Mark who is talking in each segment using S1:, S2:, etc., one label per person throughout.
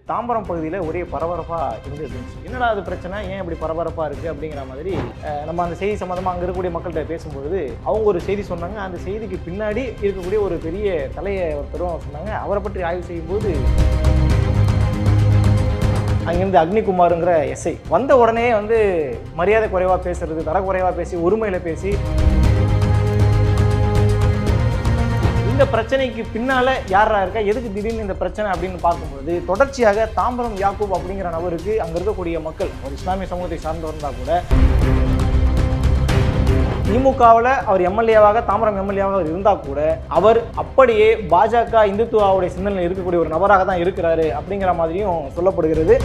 S1: தாம்பரம் பகுதியில் ஒரே பரபரப்பாக இருந்துச்சு. என்னடா அது பிரச்சனை, ஏன் இப்படி பரபரப்பாக இருக்குது அப்படிங்கிற மாதிரி நம்ம அந்த செய்தி சம்மந்தமாக அங்கே இருக்கக்கூடிய மக்கள்கிட்ட பேசும்பொழுது அவங்க ஒரு செய்தி சொன்னாங்க. அந்த செய்திக்கு பின்னாடி இருக்கக்கூடிய ஒரு பெரிய தலையை ஒருத்தரும் சொன்னாங்க. அவரை பற்றி ஆய்வு செய்யும்போது அங்கேருந்து அக்னிகுமாருங்கிற எஸ்ஐ வந்த உடனே மரியாதை குறைவாக பேசுறது, தர குறைவாக பேசி, ஒருமையில் பேசி இந்த பிரச்சனைக்கு பின்னால யாரா இருக்கா, எதுக்கு திடீர்னு இந்த பிரச்சனை அப்படின்னு பார்க்கும்போது தொடர்ச்சியாக தாம்பரம் யாக்கூப் அப்படிங்கிற நபருக்கு அங்கே இருக்கக்கூடிய மக்கள் ஒரு இஸ்லாமிய சமூகத்தை சார்ந்தவர் இருந்தால் கூட திமுகவில் அவர் எம்எல்ஏவாக, தாம்பரம் எம்எல்ஏவாக அவர் இருந்தால் கூட அவர் அப்படியே பாஜக இந்துத்துவாவுடைய சிந்தனையில் இருக்கக்கூடிய ஒரு நபராக தான் இருக்கிறாரு அப்படிங்கிற மாதிரியும் சொல்லப்படுகிறது.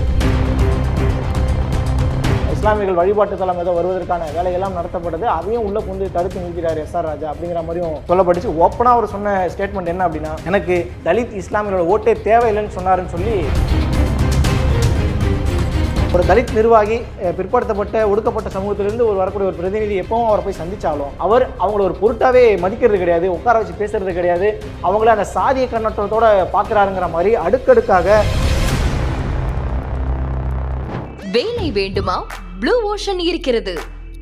S1: இஸ்லாமியர்கள் வழிபாட்டு தலம் ஏதோ வருவதற்கான வேலையெல்லாம் நடத்தப்பட்டது, அதையும் உள்ள கொண்டு தடுத்து நிறுத்திட்டார் எஸ்ஆர் ராஜா அப்படிங்கிற மாதிரியும் சொல்லப்பட்டுச்சு. ஓப்பனாக அவர் சொன்ன ஸ்டேட்மெண்ட் என்ன அப்படின்னா, எனக்கு தலித் இஸ்லாமியர்களோட ஓட்டே தேவையில்லைன்னு சொன்னாருன்னு சொல்லி ஒரு தலித் நிர்வாகி பிற்படுத்தப்பட்ட ஒடுக்கப்பட்ட சமூகத்திலிருந்து ஒரு வரக்கூடிய ஒரு பிரதிநிதி எப்பவும் அவரை போய் சந்திச்சாலும் அவர் அவங்கள ஒரு பொருட்டாவே மதிக்கிறது கிடையாது, உட்கார வச்சு பேசுறது கிடையாது, அவங்கள அந்த சாதிய கண்ணோட்டத்தோட பார்க்குறாருங்கிற மாதிரி அடுக்கடுக்காக.
S2: வேலை வேண்டுமா? ப்ளூ ஓஷன் இருக்கிறது.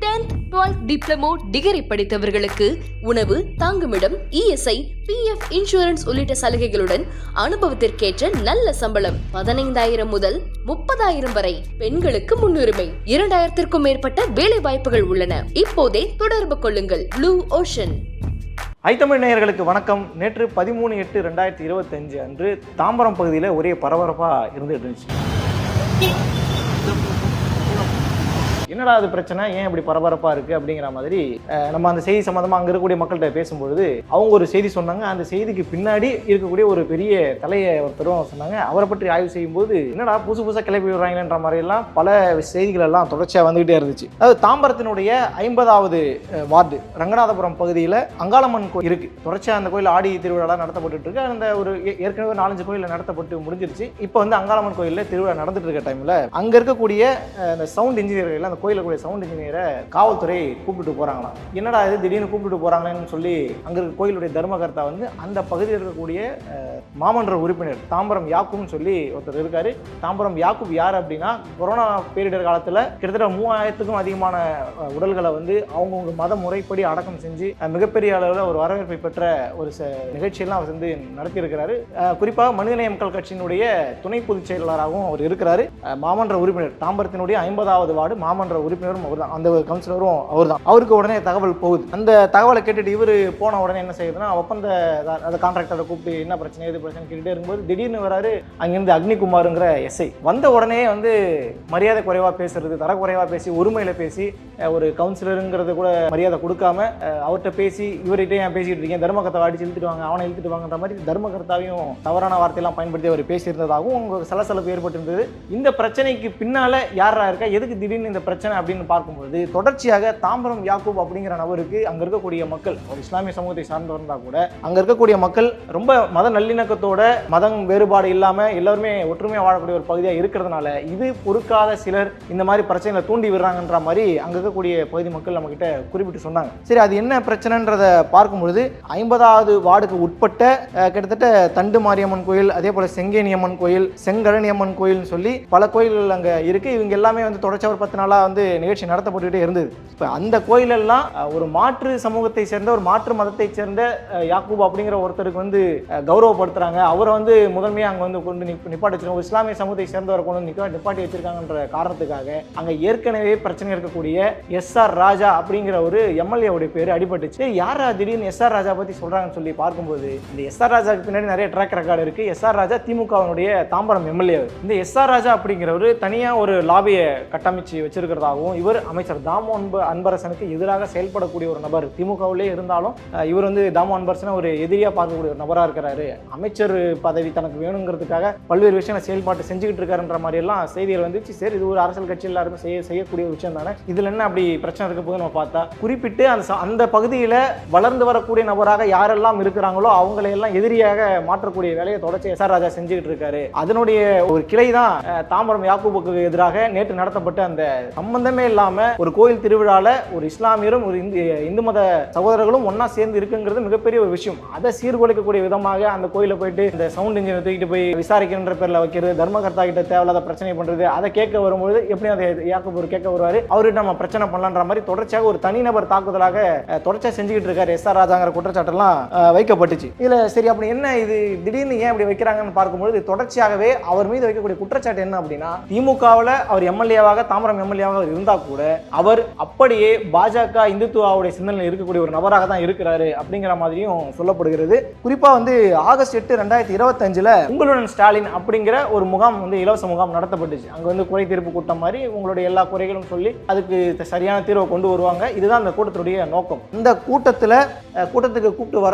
S2: 10th 12th டிப்ளமோ டிகிரி படித்தவர்களுக்கு உணவு, தங்குமிடம், இஎஸ்ஐ, பிஎஃப் இன்சூரன்ஸ் உள்ளிட்ட சலுகைகளுடன் அனுபவத்திற்கேற்ற நல்ல சம்பளம் 15,000 முதல் 30,000 வரை. பெண்களுக்கு முன்னுரிமை. 2,000க்கும் மேற்பட்ட வேலை வாய்ப்புகள் உள்ளன. இப்போதே தொடர்பு கொள்ளுங்கள். Blue ocean.
S1: ஐத்தமிழ் நேயர்களுக்கு வணக்கம். நேற்று 13/8/2025 அன்று தாம்பரம் பகுதியில் ஒரே பரபரப்பாக இருந்துட்டு இருந்துச்சு. என்னடா அது பிரச்சனை, ஏன் இப்படி பரபரப்பாக இருக்குது அப்படிங்கிற மாதிரி நம்ம அந்த செய்தி சம்மந்தமாக அங்கே இருக்கக்கூடிய மக்கள்கிட்ட பேசும்பொழுது அவங்க ஒரு செய்தி சொன்னாங்க. அந்த செய்திக்கு பின்னாடி இருக்கக்கூடிய ஒரு பெரிய தலையை ஒருத்தரும் சொன்னாங்க. அவரை பற்றி ஆய்வு செய்யும்போது என்னடா புதுசாக கிளப்பி விடுறாங்களேன்ற மாதிரியெல்லாம் பல செய்திகள் எல்லாம் தொடர்ச்சியாக வந்துகிட்டே இருந்துச்சு. அதாவது தாம்பரத்தினுடைய 50வது வார்டு ரங்கநாதபுரம் பகுதியில் அங்காளம்மன் கோயில் இருக்குது. தொடர்ச்சியாக அந்த கோயில் ஆடி திருவிழாலாம் நடத்தப்பட்டு இருக்கு. அந்த ஒரு ஏற்கனவே 4-5 கோயிலில் நடத்தப்பட்டு முடிஞ்சிருச்சு. இப்போ அங்காளம்மன் கோயிலில் திருவிழா நடந்துட்டு இருக்க டைமில் அங்கே இருக்கக்கூடிய அந்த சவுண்ட் இன்ஜினியர்கள், அந்த கோயில கூடிய சவுண்ட் இன்ஜினியரை காவல்துறை கூப்பிட்டு போறாங்களாம். என்னடா இது திடீர்னு கூப்பிட்டு போறாங்கன்னு சொல்லி அங்க இருக்க கோயிலுடைய தர்மகர்த்தா அந்த பகுதியில் இருக்கக்கூடிய மாமன்ற உறுப்பினர் தாம்பரம் யாக்கூப்னு சொல்லி ஒருத்தர் இருக்காரு. தாம்பரம் யாக்கூப் யார் அப்படின்னா, கொரோனா பேரிடர் காலத்தில் கிட்டத்தட்ட 3000க்கும் அதிகமான உடல்களை அவங்கவுங்க மத முறைப்படி அடக்கம் செஞ்சு மிகப்பெரிய அளவில் ஒரு வரவேற்பை பெற்ற ஒரு நிகழ்ச்சியெல்லாம் அவர் நடத்தி இருக்கிறாரு. குறிப்பாக மனிதநேய மக்கள் கட்சியினுடைய துணை பொதுச் செயலாளராகவும் அவர் இருக்கிறாரு. மாமன்ற உறுப்பினர், தாம்பரத்தினுடைய 50வது வார்டு மாமன்ற உறுப்பினரும் அவர் தான், அந்த கவுன்சிலரும் அவர் தான். அவருக்கு உடனே தகவல் போகுது. அந்த தகவலை கேட்டுட்டு இவர் போன உடனே என்ன செய்யுதுன்னா, ஒப்பந்த அந்த கான்ட்ராக்டரை கூப்பிட்டு என்ன பிரச்சனை எது பிரச்சனை கேட்டுட்டே இருக்கும்போது திடீர்னு வராரு அங்கிருந்து அக்னிகுமாருங்கிற எஸ்ஐ. வந்த உடனே மரியாதை குறைவாக பேசுறது, தர குறைவாக பேசி, ஒருமையில் பேசி, ஒரு கவுன்சிலருங்கிறது கூட மரியாதை கொடுக்காம அவர்கிட்ட பேசி இவர்கிட்ட ஏன் பேசிட்டு இருக்கேன், தர்மகர்த்தாவை அடிச்சு இழுத்துட்டு வாங்க, அவனை இழுத்துட்டு வாங்கன்ற மாதிரி தர்மகர்த்தாவையும் தவறான வார்த்தையெல்லாம் பயன்படுத்தி அவர் பேசியிருந்ததாகவும் உங்களுக்கு சலசலப்பு ஏற்பட்டிருந்தது. இந்த பிரச்சனைக்கு பின்னால யாரா இருக்கா, எதுக்கு திடீர்னு இந்த பிரச்சனை அப்படின்னு பார்க்கும்போது தொடர்ச்சியாக தாம்பரம் யாக்கூப் அப்படிங்கிற நபருக்கு அங்க இருக்கக்கூடிய மக்கள் ஒரு இஸ்லாமிய சமூகத்தை சார்ந்தவர் இருந்தால் கூட அங்க இருக்கக்கூடிய மக்கள் ரொம்ப மத நல்லிணக்கத்தோட, மதம் வேறுபாடு இல்லாம எல்லாருமே ஒற்றுமையாக வாழக்கூடிய ஒரு பகுதியாக இருக்கிறதுனால இது பொறுக்காத சிலர் இந்த மாதிரி பிரச்சனைகளை தூண்டி விடுறாங்கன்ற மாதிரி அங்க இருக்கக்கூடிய பகுதி மக்கள் நம்ம கிட்ட குறிப்பிட்டு சொன்னாங்க. சரி, அது என்ன பிரச்சனைன்றதை பார்க்கும்பொழுது 50வது வார்டுக்கு உட்பட்ட கிட்டத்தட்ட தண்டு மாரியம்மன் கோயில், அதே போல செங்கேனியம்மன் கோயில், செங்கழனியம்மன் கோயில்னு சொல்லி பல கோயில்கள் அங்க இருக்கு. இவங்க எல்லாமே தொடர்ச்சியாக ஒரு 10 நாளா நிகழ்ச்சி நடத்தப்பட்டுக்கிட்டே இருந்தது. இப்போ அந்த கோயிலெல்லாம் ஒரு மாற்று சமூகத்தை சேர்ந்த, ஒரு மாற்று மதத்தை சேர்ந்த யாக்கூப் அப்படிங்கிற ஒருத்தருக்கு கௌரவப்படுத்துறாங்க. அவரை முதன்மையாக அங்கே கொண்டு நிப்பாட்டி வச்சிருக்காங்க. இஸ்லாமிய சமூகத்தை சேர்ந்தவரை கொண்டு நிப்பாட்டி வச்சிருக்காங்கன்ற காரணத்துக்காக அங்கே ஏற்கனவே பிரச்சனை இருக்கக்கூடிய எஸ்ஆர் ராஜா அப்படிங்கிற ஒரு எம்எல்ஏ உடைய பேர் அடிபட்டுச்சு. யாரா திடீர்னு எஸ்ஆர் ராஜா பத்தி சொல்றாங்கன்னு சொல்லி பார்க்கும்போது இந்த எஸ்ஆர் ராஜாக்கு பின்னாடி நிறைய ட்ராக் ரெக்கார்டு இருக்கு. எஸ்ஆர் ராஜா திமுகவினுடைய தாம்பரம் எம்எல்ஏ. இந்த எஸ்ஆர் ராஜா அப்படிங்கிறவர் தனியா ஒரு லாபியை கட்டமைச்சு வச்சிருக்கிறதாகவும், இவர் அமைச்சர் தாமோ அன்பரசனுக்கு எதிராக செயல்படக்கூடிய ஒரு நபர், திமுகவிலே இருந்தாலும் இவர் தாமோ அன்பரசனை ஒரு எதிரியா பார்க்கக்கூடிய ஒரு நபரா இருக்கிறாரு. அமைச்சர் பதவி தனக்கு வேணுங்கிறதுக்காக பல்வேறு விஷயங்களை செயல்பாட்டு செஞ்சுக்கிட்டு இருக்காருன்ற மாதிரி எல்லாம் செய்திகள் வந்துச்சு. சரி, இது ஒரு அரசியல் கட்சி எல்லாருமே செய்யக்கூடிய ஒரு விஷயம் தானே, இதுல என்ன அப்படி பிரச்சனை இருக்க போது நம்ம பார்த்தா குறிப்பிட்டு அந்த பகுதியில வளர்ந்து வரக்கூடிய நபராக யாரெல்லாம் இருக்கிறாங்களோ அவங்களையெல்லாம் எதிரியாக மாற்றக்கூடிய வேலையை தொடர்ச்சி எஸ்ஆர் ராஜா செஞ்சுக்கிட்டு இருக்காரு. அதனுடைய ஒரு கிளை தான் தாம்பரம் யாக்கூபுக்கு எதிராக நேற்று நடத்தப்பட்ட அந்த சம்பந்தமே இல்லாம ஒரு கோயில் திருவிழால ஒரு இஸ்லாமியரும் ஒரு இந்து மத சகோதரர்களும் ஒன்னா சேர்ந்து இருக்குங்கிறது மிகப்பெரிய ஒரு விஷயம். அதை சீர்குலைக்கக்கூடிய விதமாக அந்த கோயில போயிட்டு இந்த சவுண்ட் இன்ஜினை தூக்கிட்டு போய் விசாரிக்கின்ற பேர்ல வைக்கிறது, தர்மகர்த்தா கிட்ட தேவையில்லாத பிரச்சனை பண்றது, அதை கேட்க வரும்போது எப்படி அதை யாக்கோபு கேட்க வருவாரு, அவர்கிட்ட நம்ம பிரச்சனை பண்ணலான்ற மாதிரி தொடர்ச்சியாக ஒரு தனிநபர் தாக்குதலாக தொடர்ச்சியாக செஞ்சுக்கிட்டு இருக்காரு எஸ்ஆர் ராஜாங்கிற குற்றச்சாட்டெல்லாம் வைக்கப்பட்டுச்சு. இதுல சரி அப்படி என்ன இது திடீர்னு ஏன் இப்படி வைக்கிறாங்கன்னு பார்க்கும்போது தொடர்ச்சியாகவே அவர் மீது வைக்கக்கூடிய குற்றச்சாட்டு என்ன அப்படின்னா, திமுகவில் அவர் எம்எல்ஏவாக தாம்பரம் எம்எல்ஏவாக இருந்தா கூட அவர் அப்படியே பாஜக இந்துத்துவாவுடைய சிந்தனையில் இருக்கக்கூடிய ஒரு நபராக தான் இருக்கிறாரு அப்படிங்கிற மாதிரியும் சொல்லப்படுகிறது. குறிப்பா வந்து ஆகஸ்ட் 8, 2025 உங்களுடன் ஸ்டாலின் அப்படிங்கிற ஒரு முகாம் வந்து இலவச முகாம் நடத்தப்பட்டுச்சு. அங்க வந்து குறை தீர்ப்பு கூட்டம் மாதிரி உங்களுடைய எல்லா குறைகளும் சொல்லி அதுக்கு சரியான தீர்வை கொண்டு வருவாங்க. இதுதான் அந்த கூட்டத்துடைய நோக்கம். இந்த கூட்டத்துக்கு கூப்பிட்டு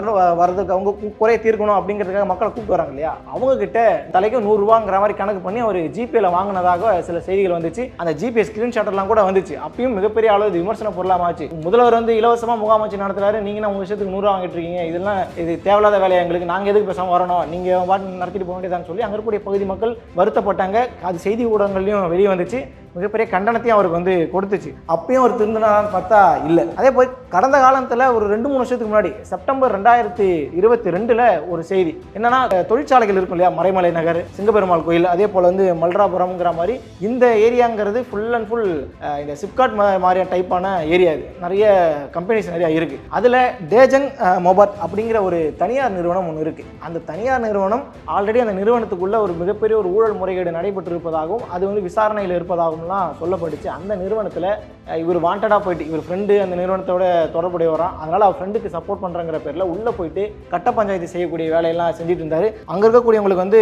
S1: வர்றதுக்கு அவங்க குறைய தீர்க்கணும் அப்படிங்கிறதுக்காக மக்களை கூப்பிட்டு வராங்க இல்லையா, அவங்க கிட்ட தலைக்கு 100 ரூபாங்கிற மாதிரி கணக்கு பண்ணி அவர் ஜிபேல வாங்கினதாக சில செய்திகள் வந்துச்சு. அந்த ஜிபே ஸ்கிரீன்ஷாட் எல்லாம் கூட வந்துச்சு. அப்பயும் மிகப்பெரிய அளவு விமர்சன பொருளாமாச்சு. முதல்வர் வந்து இலவசமா முகாம் வச்சு நடத்துறாரு, நீங்க உங்க விஷயத்துக்கு 100 ரூபா வாங்கிட்டு இருக்கீங்க, இதெல்லாம் இது தேவையில்லாத வேலையை எங்களுக்கு, நாங்க எதுக்கு பேசாம வரணும், நீங்க நடத்திட்டு போக வேண்டியதான்னு சொல்லி அங்க இருக்கக்கூடிய பகுதி மக்கள் வருத்தப்பட்டாங்க. அது செய்தி ஊடகங்கள்லயும் வெளியே வந்துச்சு. மிகப்பெரிய கண்டனத்தையும் அவருக்கு வந்து கொடுத்துச்சு. அப்பயும் அவர் திருந்தினான்னு பார்த்தா இல்லை. அதே போய் கடந்த காலத்தில் ஒரு 2-3 வருஷத்துக்கு முன்னாடி செப்டம்பர் 2022 ஒரு செய்தி என்னன்னா, தொழிற்சாலைகள் இருக்கும் இல்லையா, மறைமலை நகர், சிங்கப்பெருமாள் கோயில், அதே போல் வந்து மல்ராபுரம்ங்கிற மாதிரி இந்த ஏரியாங்கிறது ஃபுல் அண்ட் ஃபுல் இந்த சிப்காட் மாதிரியான டைப்பான ஏரியா. இது நிறைய கம்பெனிஸ் நிறையா இருக்குது. அதில் தேஜங் மொபாட் அப்படிங்கிற ஒரு தனியார் நிறுவனம் ஒன்று இருக்குது. அந்த தனியார் நிறுவனம் ஆல்ரெடி அந்த நிறுவனத்துக்குள்ள ஒரு மிகப்பெரிய ஒரு ஊழல் முறைகேடு நடைபெற்று இருப்பதாகவும் அது வந்து விசாரணையில் இருப்பதாகவும் சொல்லப்பட்டுச்சு. அந்த நிறுவனத்தில் இவர் வாண்டடா போயிட்டு, இவர் ஃப்ரெண்டு அந்த நிறுவனத்தோட தொடர்புடைய வரான், அதனால அவர் ஃப்ரெண்டுக்கு சப்போர்ட் பண்றங்கிற பேர்ல உள்ள போயிட்டு கட்ட பஞ்சாயத்து செய்யக்கூடிய வேலையெல்லாம் செஞ்சுட்டு இருந்தாரு. அங்க இருக்கக்கூடியவங்களுக்கு வந்து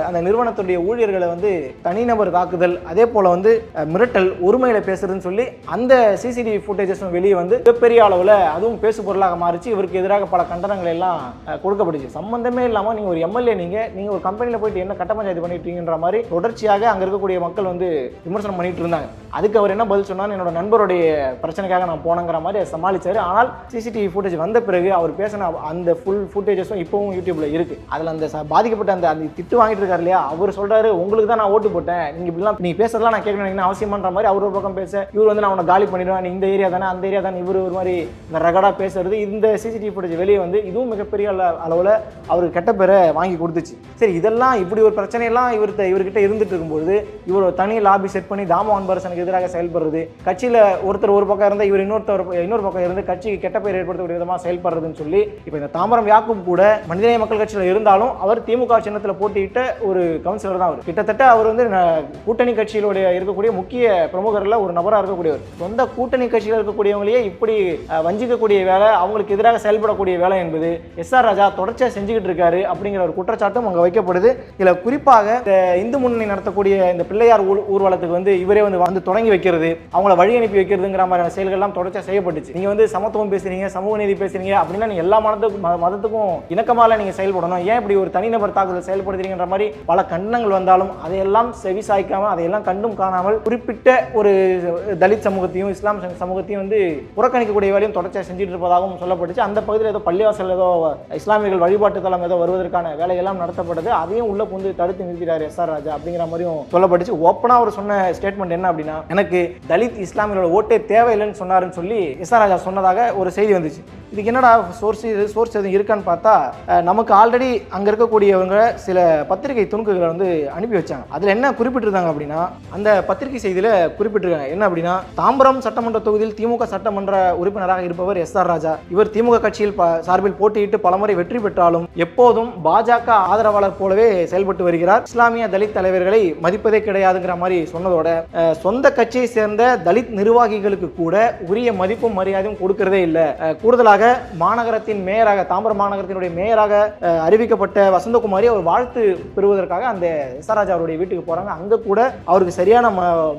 S1: அந்த நிறுவனத்துடைய ஊழியர்களை வந்து தனிநபர் தாக்குதல், அதே போல வந்து மிரட்டல், ஒருமையில பேசுறதுன்னு சொல்லி அந்த சிசிடிவி ஃபுட்டேஜஸ் வெளியே வந்து மிகப்பெரிய அளவில் அதுவும் பேசு பொருளாக மாறிச்சு. இவருக்கு எதிராக பல கண்டனங்கள் எல்லாம் கொடுக்கப்பட்டுச்சு. சம்பந்தமே இல்லாமல் நீங்க ஒரு எம்எல்ஏ, நீங்க ஒரு கம்பெனியில் போயிட்டு என்ன கட்ட பஞ்சாயத்து பண்ணிட்டீங்கன்ற மாதிரி தொடர்ச்சியாக அங்க இருக்கக்கூடிய மக்கள் வந்து விமர்சனம் பண்ணிட்டு இருந்தாங்க. அதுக்கு அவர் என்ன பதில் சொன்னார், என்னோட நண்பருடைய பிரச்சனைக்காக நான் போனங்கிற மாதிரி சமாளிச்சாரு. ஆனால் சிசிடிவி ஃபுட்டேஜ் வந்த பிறகு அவர் பேசின அந்த ஃபுல் ஃபுட்டேஜஸும் இப்பவும் யூடியூப்ல இருக்கு. அதுல அந்த பாதிக்கப்பட்ட அந்த திட்டு வாங்கிட்டு இருக்காரு இல்லையா, அவர் சொல்றாரு, உங்களுக்கு தான் நான் ஓட்டு போட்டேன், நீங்க இப்படிலாம் நீ பேசுறதுலாம் நான் கேட்கணும் அவசியமான்ற மாதிரி அவர் ஒரு பக்கம் பேச, இவர் வந்து நான் உன்னை காலி பண்ணிடுவேன், இந்த ஏரியா தானே அந்த ஏரியா தானே, இவர் ஒரு மாதிரி இந்த ரகடா பேசுறது, இந்த சிசிடிவி ஃபுட்டேஜ் வெளியே வந்து இதுவும் மிகப்பெரிய அளவில் அவருக்கு கெட்ட பேரை வாங்கி கொடுத்துச்சு. சரி, இதெல்லாம் இப்படி ஒரு பிரச்சனையெல்லாம் இவர்கிட்ட இருந்துட்டு இருக்கும்போது இவர் தனி லாபி செட் பண்ணி தாமோகன் பரசனுக்கு எதிராக செயல்படுறது, கட்சியில ஒருத்தர் ஒரு பக்கம் இருந்தா இவர் இன்னொரு பக்கம் இருந்து கட்சிக்கு கெட்ட பெயர் ஏற்படுத்தக்கூடிய விதமா செயல்படுறதுன்னு சொல்லி இப்ப இந்த தாம்பரம் யாக்கூப் கூட மனிதநேய மக்கள் கட்சியில இருந்தாலும் அவர் திமுக சின்னத்தில் போட்டியிட்ட ஒரு கவுன்சிலர் தான். அவர் கிட்டத்தட்ட அவர் வந்து கூட்டணி கட்சியிலுடைய இருக்கக்கூடிய முக்கிய பிரமுகர்ல ஒரு நபராக இருக்கக்கூடியவர். சொந்த கூட்டணி கட்சியில் இருக்கக்கூடியவங்களையே இப்படி வஞ்சிக்கக்கூடிய வேலை, அவங்களுக்கு எதிராக செயல்படக்கூடிய வேலை என்பது எஸ்ஆர் ராஜா தொடர்ச்சியா செஞ்சுக்கிட்டு இருக்காரு அப்படிங்கிற ஒரு குற்றச்சாட்டும் அங்க வைக்கப்படுது. இதுல குறிப்பாக இந்து முன்னணி நடத்தக்கூடிய இந்த பிள்ளையார் ஊர்வலத்துக்கு வந்து இவரே வந்து தொடங்கி வைக்கிறது, அவங்கள வழி அனுப்பி வைக்கிறதுங்கிற மாதிரியான செயல்கள் எல்லாம் தொடர்ச்சியா செய்யப்பட்டுச்சு. நீங்க வந்து சமத்துவம் பேசுறீங்க, சமூக நீதி பேசுறீங்க அப்படின்னா நீங்க எல்லா மதத்துக்கும் இணக்கமால நீங்க செயல்படணும், ஏன் இப்படி ஒரு தனிநபர் தாக்குதல் செயல்படுத்துறீங்கன்ற மாதிரி பல கண்டனங்கள் வந்தாலும் அதையெல்லாம் செவி சாய்க்காம, அதையெல்லாம் கண்டும் காணாமல் குறிப்பிட்ட ஒரு தலித் சமூகத்தையும் இஸ்லாம் சமூகத்தையும் வந்து புறக்கணிக்கக்கூடிய வேலையும் தொடர்ச்சியா செஞ்சுட்டு இருப்பதாகவும் சொல்லப்பட்டுச்சு. அந்த பகுதியில் ஏதோ பள்ளிவாசல் ஏதோ இஸ்லாமியர்கள் வழிபாட்டு தளம் ஏதோ வருவதற்கான வேலையெல்லாம் நடத்தப்பட்டது, அதையும் உள்ள புந்து தடுத்து நிறுத்திட்டார் எஸ்ஆர் ராஜா அப்படிங்கிற மாதிரியும் சொல்லப்பட்டுச்சு. ஓப்பனா அவர் சொன்ன ஸ்டேட்மெண்ட் என்ன அப்படின்னா, எனக்கு தலித் இஸ்லாமியர்களோட ஓட்டே தேவையில்லைன்னு சொன்னாருன்னு சொல்லி எஸ்ஆர் ராஜா சொன்னதாக ஒரு செய்தி வந்துச்சு. இதுக்கு என்னடா சோர்ஸ் எதுவும் இருக்கான்னு பார்த்தா, நமக்கு ஆல்ரெடி அங்க இருக்கக்கூடியவங்க சில பத்திரிகை துணுக்குகளை வந்து அனுப்பி வச்சாங்க. அதுல என்ன குறிப்பிட்டிருந்தாங்க அப்படின்னா, அந்த பத்திரிகை செய்தியில குறிப்பிட்டிருக்காங்க என்ன அப்படின்னா, தாம்பரம் சட்டமன்ற தொகுதியில் திமுக சட்டமன்ற உறுப்பினராக இருப்பவர் எஸ்ஆர் ராஜா. இவர் திமுக கட்சியில் சார்பில் போட்டியிட்டு பலமுறை வெற்றி பெற்றாலும் எப்போதும் பாஜக ஆதரவாளர் போலவே செயல்பட்டு வருகிறார். இஸ்லாமிய தலித் தலைவர்களை மதிப்பதே கிடையாதுங்கிற மாதிரி சொன்னதோட, சொந்த கட்சியை சேர்ந்த தலித் நிர்வாகிகளுக்கு கூட உரிய மதிப்பும் மரியாதையும் கொடுக்கிறதே இல்லை. கூடுதலாக மாநகரத்தின் மேயராக, தாம்பரம் மாநகரத்தினுடைய மேயராக அறிவிக்கப்பட்ட வசந்தகுமாரி அவர் வாழ்த்து பெறுவதற்காக அந்த எஸ்ஆர் ராஜா அவருடைய வீட்டுக்கு போறாங்க. அங்க கூட அவருக்கு சரியான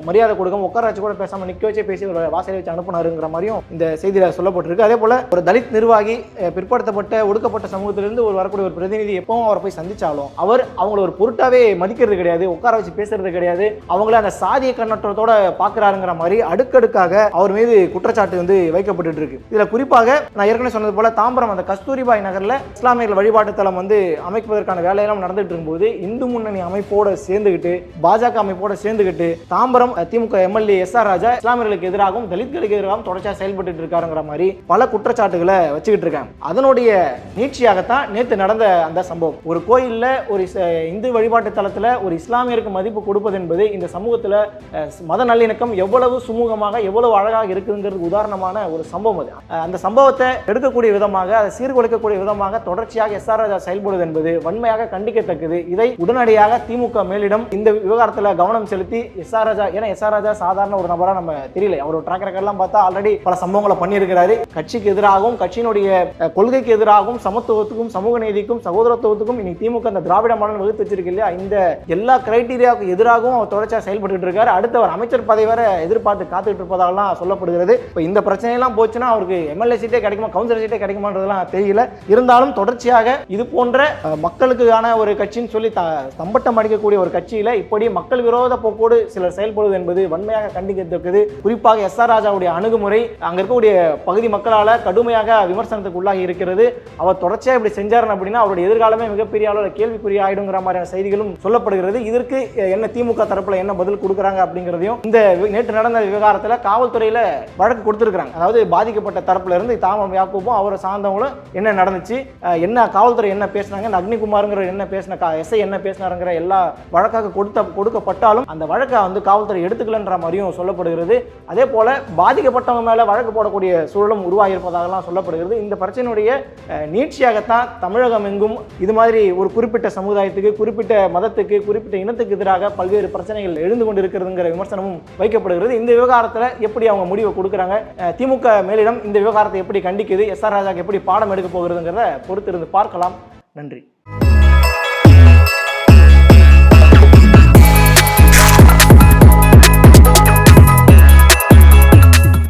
S1: மரியாதை கொடுக்காம உட்கார வச்சு கூட பேசாம நிக்க வச்சே பேசி வாசலை வச்சு அனுப்பினாருங்கிற மாதிரியும் இந்த செய்தியில சொல்லப்பட்டிருக்கு. அதே போல ஒரு தலித் நிர்வாகி, பிற்படுத்தப்பட்ட ஒடுக்கப்பட்ட சமூகத்திலிருந்து வரக்கூடிய ஒரு பிரதிநிதி எப்பவும் அவரை போய் சந்திச்சாலும் அவர் அவங்கள ஒரு பொருட்டாவே மதிக்கிறது கிடையாது, உட்கார வச்சு பேசுறது கிடையாது, அவங்கள அந்த சாதிய கண்ணோட்டத்தோட பாக்குறாருங்கிற மாதிரி அடுக்கடுக்காக அவர் மீது குற்றச்சாட்டு வந்து வைக்கப்பட்டு இருக்கு. இதுல குறிப்பாக நான் ஏற்கனவே சொன்னது போல தாம்பரம் அந்த கஸ்தூரிபாய் நகர்ல இஸ்லாமியர்கள் வழிபாட்டு தலம் வந்து அமைப்பதற்கான வேலையெல்லாம் நடந்துட்டு இருக்கும்போது இந்து முன்னணி அமைப்போட சேர்ந்துகிட்டு பாஜக அமைப்போட சேர்ந்துகிட்டு தாம்பரம் திமுக எம்எல்ஏ SR ராஜா இஸ்லாமியர்களுக்கு எதிராகவும் தலித்களுக்கு எதிராகவும் தொடர்ச்சியாக செயல்பட்டு இருக்காருங்கிற மாதிரி பல குற்றச்சாட்டுகளை வச்சுக்கிட்டு இருக்காங்க. அதனுடைய நீட்சியாகத்தான் நேற்று நடந்த அந்த சம்பவம். ஒரு கோயில்ல ஒரு இந்து வழிபாட்டு தலத்துல ஒரு இஸ்லாமியருக்கு மதிப்பு கொடுப்பது என்பது இந்த சமூகத்துல மத நல்லிணக்கம் எவ்வளவு சுமூகமாக எவ்வளவு அழகாக இருக்குங்கிறது உதாரணமான ஒரு சம்பவம் அது. அந்த சம்பவத்தை எடுக்கக்கூடிய விதமாக அதை சீர்குலைக்கக்கூடிய விதமாக தொடர்ச்சியாக SR ராஜா செயல்படுவது என்பது வன்மையாக கண்டிக்கத்தக்கது. இதை உடனடியாக திமுக மேலிடம் இந்த விவகாரத்தில் கவனம் செலுத்தி SR ராஜா, ஏன்னா SR ராஜா சாதாரண ஒரு நபரா நம்ம தெரியல, அவரோட ட்ராக் ரெக்கார்ட்லாம் பார்த்தா ஆல்ரெடி பல சம்பவங்களை பண்ணியிருக்கிறாரு. கட்சிக்கு எதிராகவும் கட்சியினுடைய கொள்கைக்கு எதிராகவும் சமத்துவத்துக்கும் சமூக நீதிக்கும் சகோதரத்துவத்துக்கும் இன்னைக்கு திமுக அந்த திராவிட மாடல் வகுத்து வச்சிருக்கு இல்லையா, இந்த எல்லா கிரைட்டீரியாவுக்கு எதிராகவும் அவர் தொடர்ச்சியாக செயல்பட்டு இருக்காரு. அடுத்த ஒரு அமைச்சர் பதவி வரை எதிர்பார்த்து காத்துட்டு இருப்பதாகலாம் சொல்லப்படுகிறது. இப்போ இந்த பிரச்சனையெல்லாம் போச்சுன்னா அவருக்கு MLA சீட்டே கிடைக்குமா கவுன்சிலர் சீட்டே கிடைக்குமான்றதெல்லாம் தெரியல. இருந்தாலும் தொடர்ச்சியாக இது போன்ற மக்களுக்கான ஒரு கட்சின்னு சொல்லி தம்பட்டம் அடிக்கக்கூடிய ஒரு கட்சியில இப்படி மக்கள் விரோத போக்கோடு சிலர் செயல்படுவது என்பது வன்மையாக கண்டிக்கத்தக்கது. குறிப்பாக SR ராஜாவுடைய அணுகுமுறை அங்க இருக்கக்கூடிய பகுதி மக்களால் கடுமையாக விமர்சனத்துக்கு உள்ளாகி இருக்கிறது. அவர் தொடர்ச்சியாக இப்படி செஞ்சார் அப்படின்னா அவருடைய எதிர்காலமே மிகப்பெரிய அளவில் கேள்விக்குறி ஆயிடுங்கிற மாதிரியான செய்திகளும் சொல்லப்படுகிறது. இதற்கு என்ன திமுக தரப்புல என்ன பதில் கொடுக்குறாங்க அப்படிங்கிறதையும் இந்த நேற்று நடந்த விவகாரத்தில் காவல்துறையில வழக்கு கொடுத்திருக்காங்க. அதாவது பாதிக்கப்பட்ட தரப்புல இருந்து தாமம் யாக்கூப்பும் அவரை சார்ந்தவங்களும் என்ன நடந்துச்சு, என்ன காவல்துறை என்ன பேசினாங்க, அக்னிகுமார்ங்கிற என்ன பேசின SI என்ன பேசினாருங்கிற எல்லா வழக்காக கொடுக்கப்பட்டாலும் அந்த வழக்கை வந்து காவல்துறை எடுத்துக்கலன்ற மாதிரியும் சொல்லப்படுகிறது. அதே போல பாதிக்கப்பட்டவங்க மேல வழக்கு போடக்கூடிய சூழலும் உருவாகியிருப்பதாகலாம் சொல்லப்படுகிறது. இந்த பிரச்சனையுடைய நீட்சியாகத்தான் தமிழகம் எங்கும் இது மாதிரி ஒரு குறிப்பிட்ட சமுதாயத்துக்கு, குறிப்பிட்ட மதத்துக்கு, குறிப்பிட்ட இனத்துக்கு எதிராக பல்வேறு பிரச்சனைகள் எழுந்து கொண்டு இருக்கிறதுங்கிற விமர்சனமும் வைக்கப்படுகிறது. இந்த விவகாரத்தில் எப்படி அவங்க முடிவை கொடுக்குறாங்க, திமுக மேலிடம் இந்த விவகாரத்தை எப்படி கண்டிக்குது, SR ராஜாக்கு எப்படி பாடம் எடுக்க போகிறதுங்கிறத பொறுத்திருந்து பார்க்கலாம். நன்றி.